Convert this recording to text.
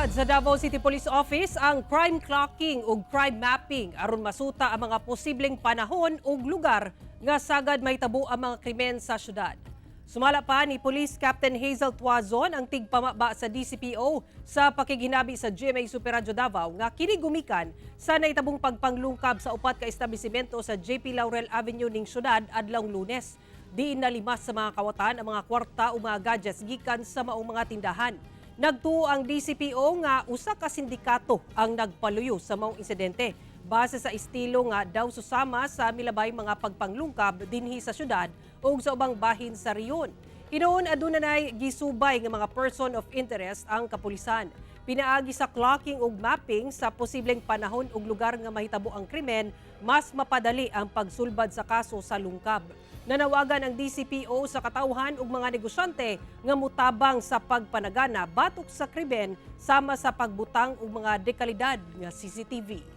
Gikan sa Davao City Police Office ang crime clocking ug crime mapping aron masuta ang mga posibleng panahon ug lugar nga sagad mahitabo ang mga krimen sa syudad. Sumala pa ni Police Captain Hazel Tuazon ang tigpamaba sa DCPO sa pakighinabi sa GMA Super Radio Davao nga kini gumikan sa nahitabong pagpanglungkab sa upat ka establisimento sa JP Laurel Avenue ning syudad adlawng Lunes. Diin nalimas sa mga kawatan ang mga kwarta o mga gadgets gikan sa maong mga tindahan. Nagtuo ang DCPO nga usa ka sindikato ang nagpaluyo sa maong insidente base sa estilo nga daw susama sa milabay mga pagpanglungkab dinhi sa syudad ug sa ubang bahin sa riyon. Hinuon adunay gisubay nga mga person of interest ang kapulisan. Pinaagi sa clocking ug mapping sa posibleng panahon ug lugar nga mahitabo ang krimen, mas mapadali ang pagsulbad sa kaso sa lungkab. Nanawagan ang DCPO sa katawhan ug mga negosyante nga mutabang sa pagpanagana batok sa krimen sama sa pagbutang og mga dekalidad nga CCTV.